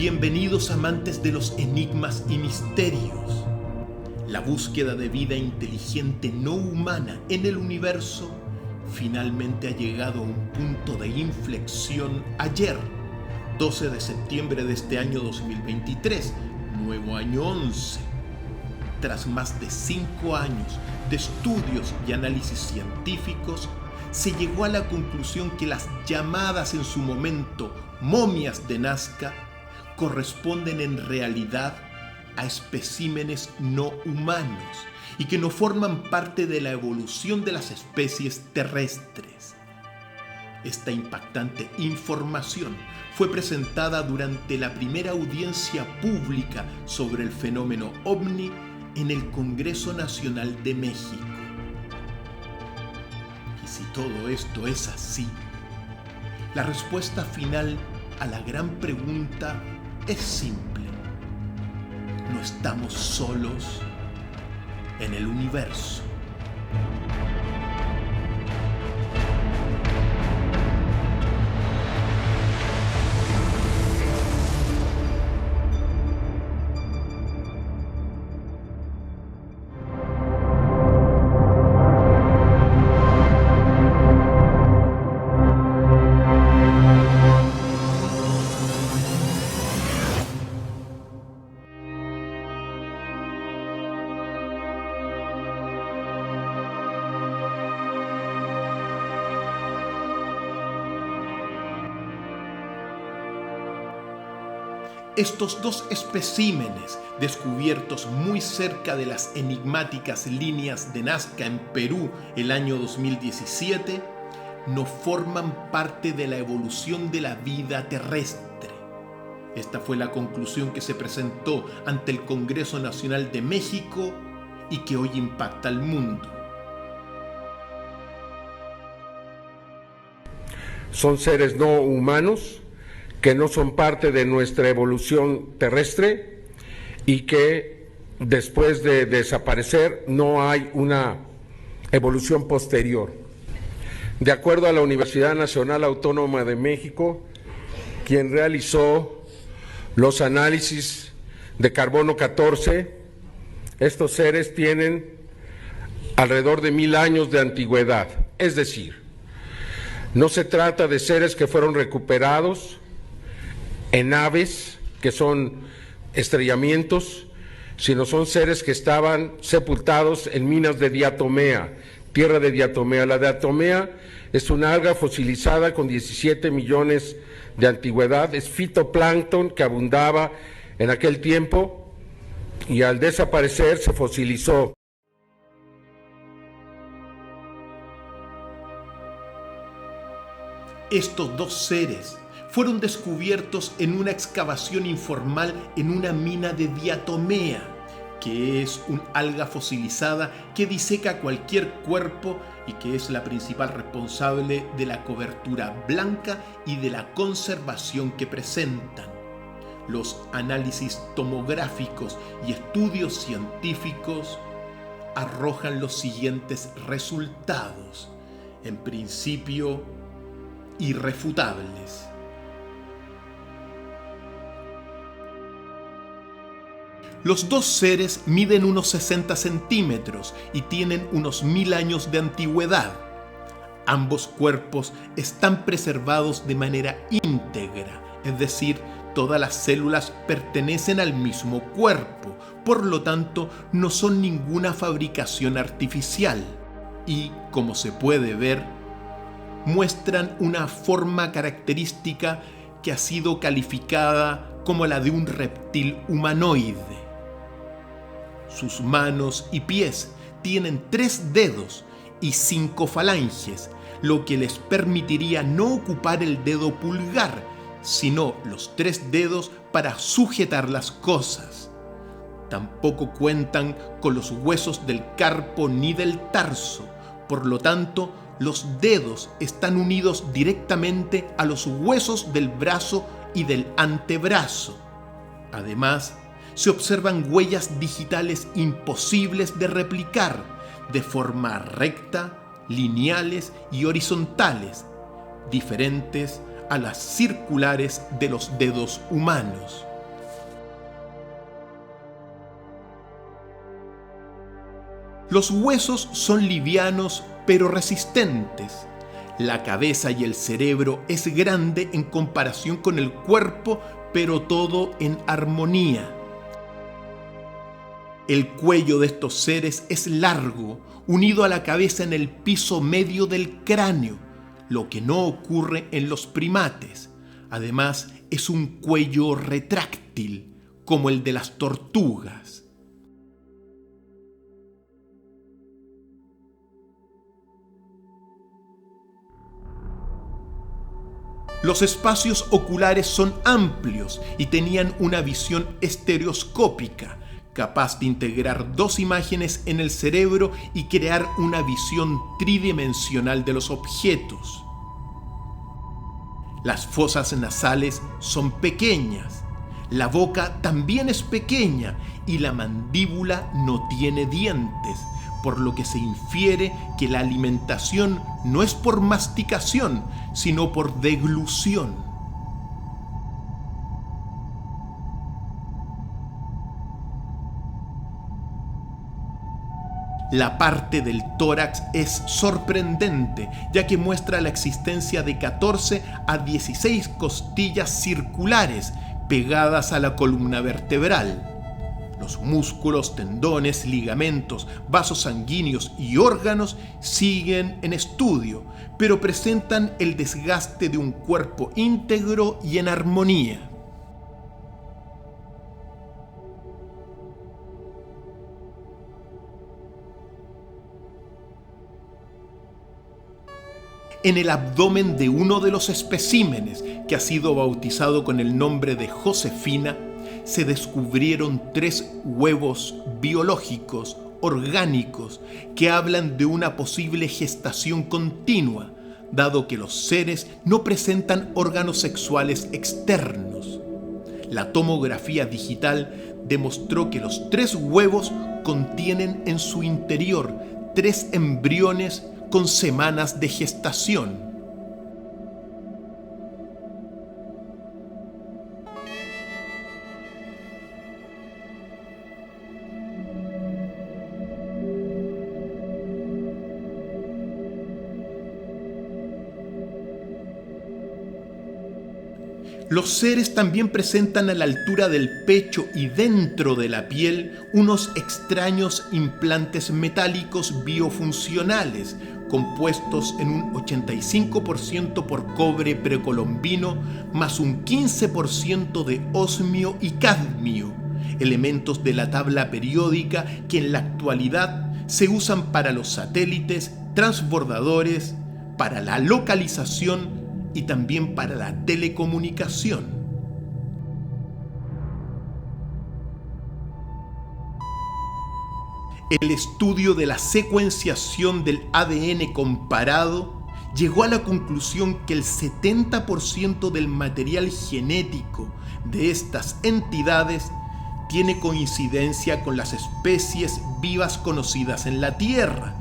Bienvenidos amantes de los enigmas y misterios. La búsqueda de vida inteligente no humana en el universo finalmente ha llegado a un punto de inflexión ayer, 12 de septiembre de este año 2023, nuevo año 11. Tras más de 5 años de estudios y análisis científicos, se llegó a la conclusión que las llamadas en su momento momias de Nazca corresponden en realidad a especímenes no humanos y que no forman parte de la evolución de las especies terrestres. Esta impactante información fue presentada durante la primera audiencia pública sobre el fenómeno ovni en el Congreso Nacional de México. Y si todo esto es así, la respuesta final a la gran pregunta es simple. No estamos solos en el universo. Estos dos especímenes, descubiertos muy cerca de las enigmáticas líneas de Nazca en Perú el año 2017, no forman parte de la evolución de la vida terrestre. Esta fue la conclusión que se presentó ante el Congreso Nacional de México y que hoy impacta al mundo. Son seres no humanos que no son parte de nuestra evolución terrestre y que después de desaparecer no hay una evolución posterior. De acuerdo a la Universidad Nacional Autónoma de México, quien realizó los análisis de carbono 14, estos seres tienen alrededor de 1000 años de antigüedad. Es decir, no se trata de seres que fueron recuperados en naves, que son estrellamientos, sino son seres que estaban sepultados en minas de diatomea, tierra de diatomea. La diatomea es una alga fosilizada con 17 millones de antigüedad, es fitoplancton que abundaba en aquel tiempo y al desaparecer se fosilizó. Estos dos seres fueron descubiertos en una excavación informal en una mina de diatomea, que es un alga fosilizada que diseca cualquier cuerpo y que es la principal responsable de la cobertura blanca y de la conservación que presentan. Los análisis tomográficos y estudios científicos arrojan los siguientes resultados, en principio irrefutables. Los dos seres miden unos 60 centímetros y tienen unos 1000 años de antigüedad. Ambos cuerpos están preservados de manera íntegra, es decir, todas las células pertenecen al mismo cuerpo, por lo tanto no son ninguna fabricación artificial y, como se puede ver, muestran una forma característica que ha sido calificada como la de un reptil humanoide. Sus manos y pies tienen 3 dedos y 5 falanges, lo que les permitiría no ocupar el dedo pulgar, sino los 3 dedos para sujetar las cosas. Tampoco cuentan con los huesos del carpo ni del tarso, por lo tanto, los dedos están unidos directamente a los huesos del brazo y del antebrazo. Además, se observan huellas digitales imposibles de replicar, de forma recta, lineales y horizontales, diferentes a las circulares de los dedos humanos. Los huesos son livianos pero resistentes. La cabeza y el cerebro es grande en comparación con el cuerpo, pero todo en armonía. El cuello de estos seres es largo, unido a la cabeza en el piso medio del cráneo, lo que no ocurre en los primates. Además, es un cuello retráctil, como el de las tortugas. Los espacios oculares son amplios y tenían una visión estereoscópica, capaz de integrar dos imágenes en el cerebro y crear una visión tridimensional de los objetos. Las fosas nasales son pequeñas, la boca también es pequeña y la mandíbula no tiene dientes, por lo que se infiere que la alimentación no es por masticación, sino por deglución. La parte del tórax es sorprendente, ya que muestra la existencia de 14 a 16 costillas circulares pegadas a la columna vertebral. Los músculos, tendones, ligamentos, vasos sanguíneos y órganos siguen en estudio, pero presentan el desgaste de un cuerpo íntegro y en armonía. En el abdomen de uno de los especímenes, que ha sido bautizado con el nombre de Josefina, se descubrieron 3 huevos biológicos, orgánicos, que hablan de una posible gestación continua, dado que los seres no presentan órganos sexuales externos. La tomografía digital demostró que los 3 huevos contienen en su interior 3 embriones con semanas de gestación. Los seres también presentan a la altura del pecho y dentro de la piel unos extraños implantes metálicos biofuncionales, compuestos en un 85% por cobre precolombino, más un 15% de osmio y cadmio, elementos de la tabla periódica que en la actualidad se usan para los satélites, transbordadores, para la localización y también para la telecomunicación. El estudio de la secuenciación del ADN comparado llegó a la conclusión que el 70% del material genético de estas entidades tiene coincidencia con las especies vivas conocidas en la Tierra,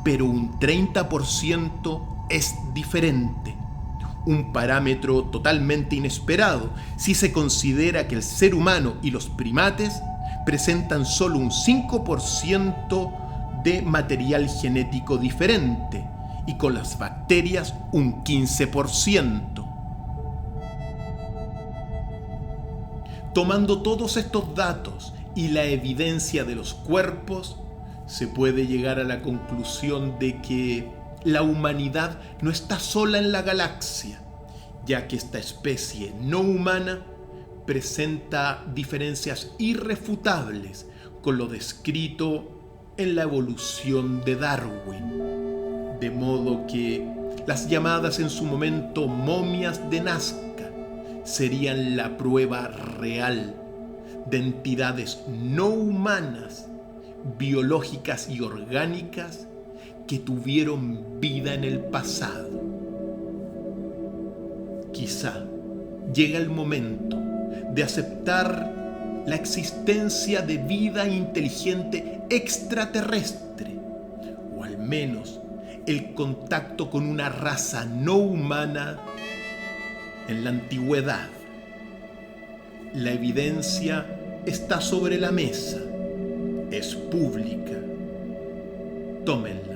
pero un 30% es diferente. Un parámetro totalmente inesperado si se considera que el ser humano y los primates presentan solo un 5% de material genético diferente y con las bacterias un 15%. Tomando todos estos datos y la evidencia de los cuerpos, se puede llegar a la conclusión de que la humanidad no está sola en la galaxia, ya que esta especie no humana presenta diferencias irrefutables con lo descrito en la evolución de Darwin, de modo que las llamadas en su momento momias de Nazca serían la prueba real de entidades no humanas, biológicas y orgánicas que tuvieron vida en el pasado. Quizá llega el momento de aceptar la existencia de vida inteligente extraterrestre, o al menos el contacto con una raza no humana en la antigüedad. La evidencia está sobre la mesa, es pública, Tómenla.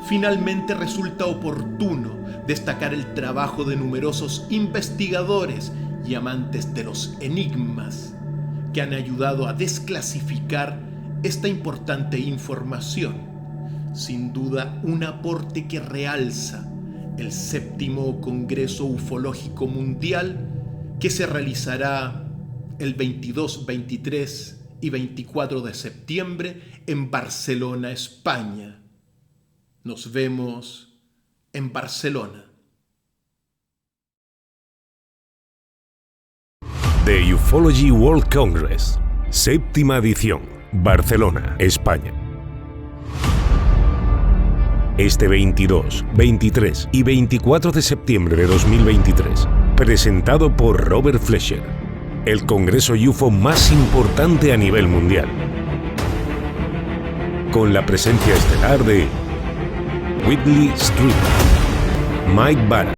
Finalmente resulta oportuno destacar el trabajo de numerosos investigadores y amantes de los enigmas que han ayudado a desclasificar esta importante información. Sin duda, un aporte que realza el 7º Congreso Ufológico Mundial que se realizará el 22, 23 y 24 de septiembre en Barcelona, España. Nos vemos en Barcelona. The Ufology World Congress, 7ª edición, Barcelona, España. Este 22, 23 y 24 de septiembre de 2023, presentado por Robert Fleischer, el congreso UFO más importante a nivel mundial. Con la presencia estelar de Whitley Strieber, Mike Bara,